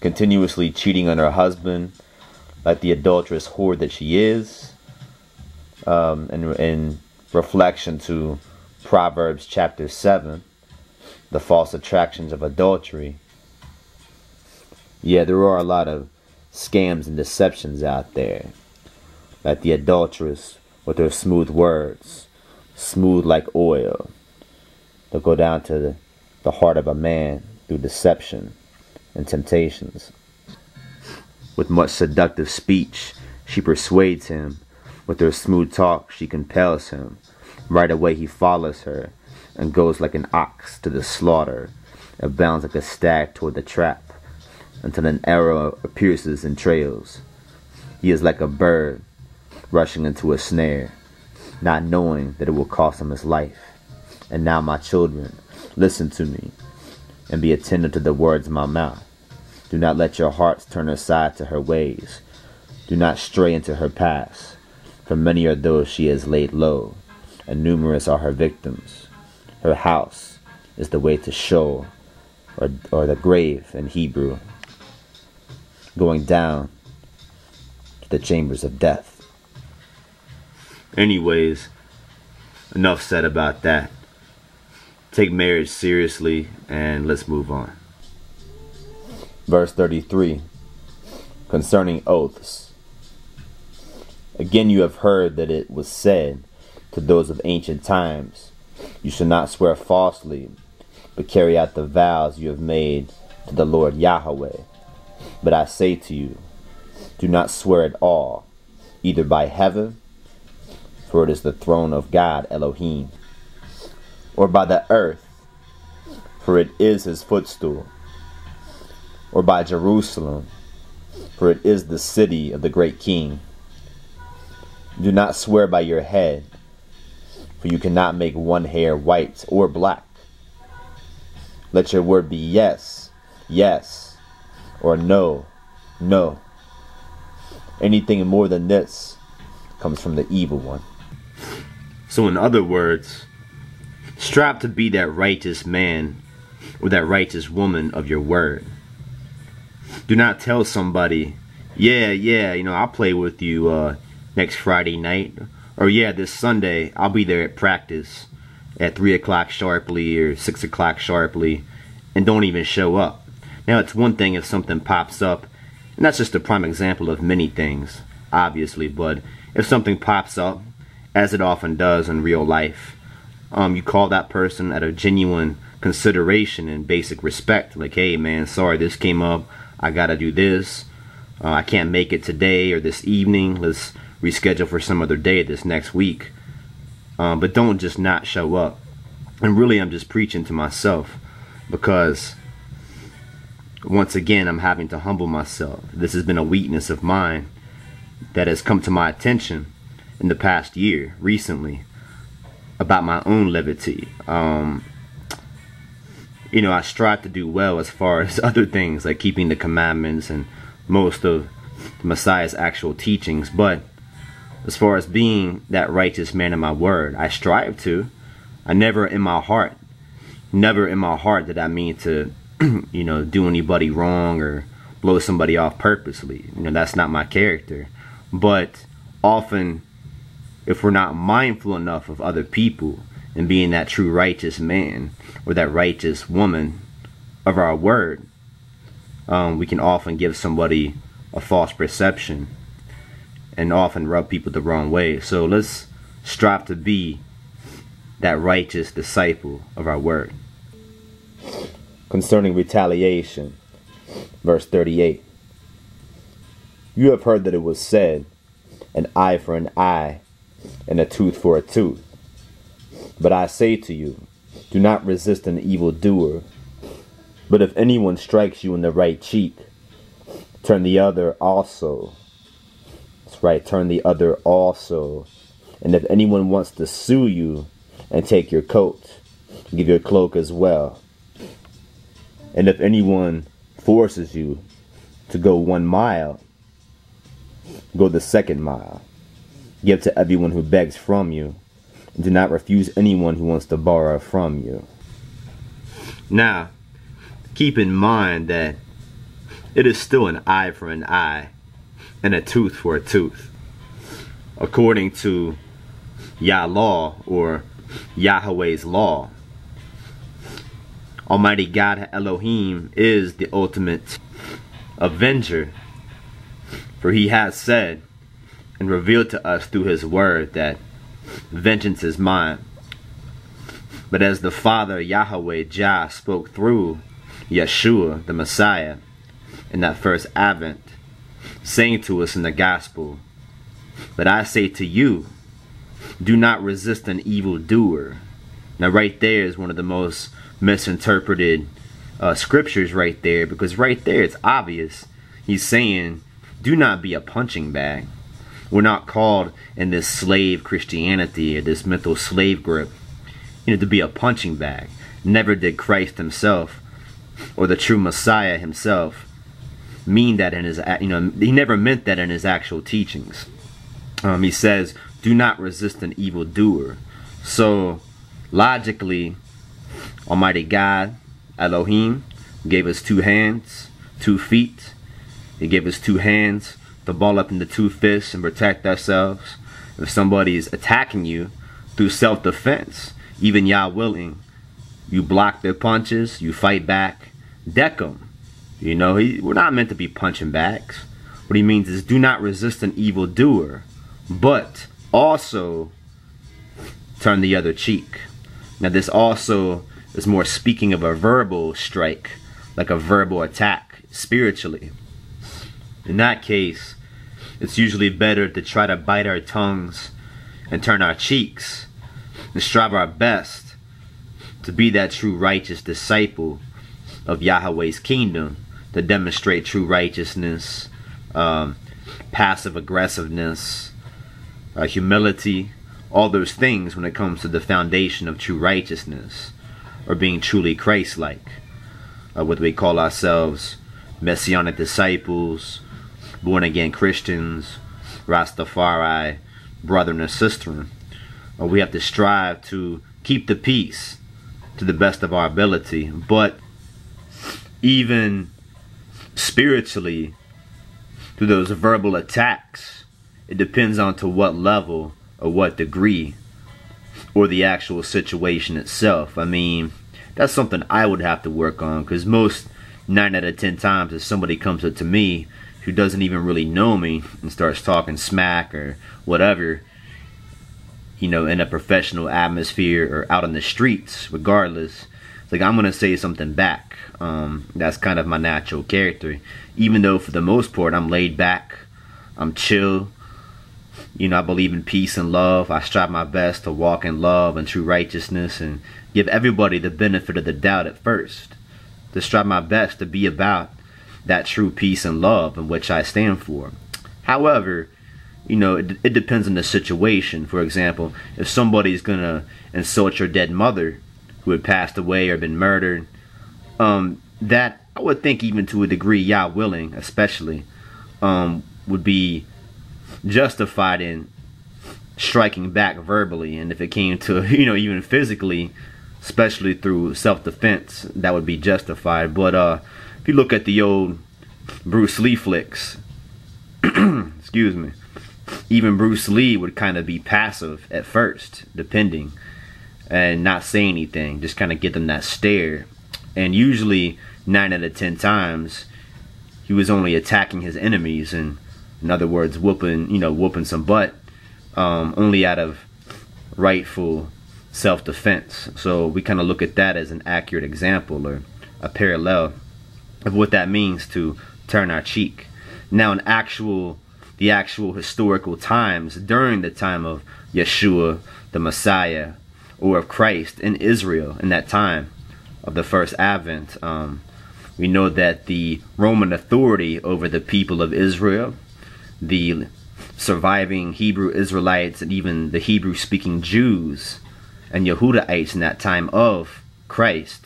continuously cheating on her husband like the adulterous whore that she is, in reflection to Proverbs chapter 7, the false attractions of adultery. Yeah, there are a lot of scams and deceptions out there, like the adulteress with her smooth words, smooth like oil. They'll go down to the heart of a man through deception and temptations. With much seductive speech, she persuades him. With her smooth talk, she compels him. Right away he follows her, and goes like an ox to the slaughter, and bounds like a stag toward the trap, until an arrow pierces and trails. He is like a bird rushing into a snare, not knowing that it will cost him his life. And now, my children, listen to me, and be attentive to the words of my mouth. Do not let your hearts turn aside to her ways. Do not stray into her paths, for many are those she has laid low, and numerous are her victims. Her house is the way to Sheol, or the grave in Hebrew, going down to the chambers of death. Anyways, enough said about that. Take marriage seriously, and let's move on. Verse 33, concerning oaths. Again you have heard that it was said to those of ancient times, you shall not swear falsely, but carry out the vows you have made to the Lord Yahweh. But I say to you, do not swear at all, either by heaven, for it is the throne of God Elohim, or by the earth, for it is his footstool, or by Jerusalem, for it is the city of the great king. Do not swear by your head, for you cannot make one hair white or black. Let your word be yes, yes, or no, no. Anything more than this comes from the evil one. So in other words, strive to be that righteous man or that righteous woman of your word. Do not tell somebody, yeah, I'll play with you next Friday night. Or yeah, this Sunday, I'll be there at practice at 3 o'clock sharply or 6 o'clock sharply, and don't even show up. Now, it's one thing if something pops up, and that's just a prime example of many things, obviously, but if something pops up, as it often does in real life, you call that person out of genuine consideration and basic respect, like, hey man, sorry this came up, I gotta do this, I can't make it today or this evening, let's reschedule for some other day this next week. But don't just not show up. And really, I'm just preaching to myself, because once again, I'm having to humble myself. This has been a weakness of mine that has come to my attention in the past year, recently, about my own levity. I strive to do well as far as other things, like keeping the commandments and most of the Messiah's actual teachings, but as far as being that righteous man in my word, I strive to. I never in my heart did I mean to, do anybody wrong or blow somebody off purposely. That's not my character. But often, if we're not mindful enough of other people and being that true righteous man or that righteous woman of our word, we can often give somebody a false perception and often rub people the wrong way. So let's strive to be that righteous disciple of our word. Concerning retaliation, verse 38. You have heard that it was said, an eye for an eye, and a tooth for a tooth. But I say to you, do not resist an evildoer. But if anyone strikes you in the right cheek, turn the other also. That's right, turn the other also. And if anyone wants to sue you and take your coat, give your cloak as well. And if anyone forces you to go 1 mile, go the 2nd mile. Give to everyone who begs from you, and do not refuse anyone who wants to borrow from you. Now, keep in mind that it is still an eye for an eye and a tooth for a tooth. According to Yah law, or Yahweh's law, Almighty God Elohim is the ultimate avenger. For he has said and revealed to us through his word that vengeance is mine. But as the Father Yahweh Jah spoke through Yeshua the Messiah in that first advent, saying to us in the gospel, "But I say to you, do not resist an evildoer." Now right there is one of the most misinterpreted scriptures right there, because right there it's obvious. He's saying, do not be a punching bag. We're not called in this slave Christianity or this mental slave grip, to be a punching bag. Never did Christ himself or the true Messiah himself mean that in his, he never meant that in his actual teachings. He says, do not resist an evildoer. So logically, Almighty God Elohim gave us 2 hands, 2 feet. He gave us 2 hands to ball up into 2 fists and protect ourselves. If somebody is attacking you through self-defense, even Yah willing, you block their punches, you fight back, deck them. We're not meant to be punching bags. What he means is, do not resist an evildoer, but also turn the other cheek. Now this also is more speaking of a verbal strike, like a verbal attack spiritually. In that case, it's usually better to try to bite our tongues and turn our cheeks and strive our best to be that true righteous disciple of Yahweh's kingdom, to demonstrate true righteousness, passive aggressiveness, humility, all those things when it comes to the foundation of true righteousness, or being truly Christ-like. Whether we call ourselves Messianic disciples, born-again Christians, Rastafari, brethren and sister, we have to strive to keep the peace to the best of our ability. But even spiritually, through those verbal attacks, it depends on to what level or what degree, or the actual situation itself. I mean, that's something I would have to work on, because most 9 out of 10 times if somebody comes up to me who doesn't even really know me and starts talking smack or whatever, in a professional atmosphere or out on the streets, regardless, it's like I'm gonna say something back. That's kind of my natural character, even though for the most part I'm laid back, I'm chill. I believe in peace and love. I strive my best to walk in love and true righteousness and give everybody the benefit of the doubt at first. To strive my best to be about that true peace and love in which I stand for. However, it depends on the situation. For example, if somebody's gonna insult your dead mother who had passed away or been murdered, that I would think, even to a degree, Yah willing especially, would be justified in striking back verbally. And if it came to even physically, especially through self-defense, that would be justified. But if you look at the old Bruce Lee flicks, excuse me, even Bruce Lee would kind of be passive at first, depending, and not say anything, just kind of get them that stare. And usually 9 out of 10 times he was only attacking his enemies, and in other words, whooping some butt, only out of rightful self-defense. So we kind of look at that as an accurate example, or a parallel of what that means to turn our cheek. Now, in the actual historical times, during the time of Yeshua the Messiah, or of Christ in Israel in that time of the first advent, we know that the Roman authority over the people of Israel, the surviving Hebrew Israelites, and even the Hebrew speaking Jews and Yehudahites in that time of Christ,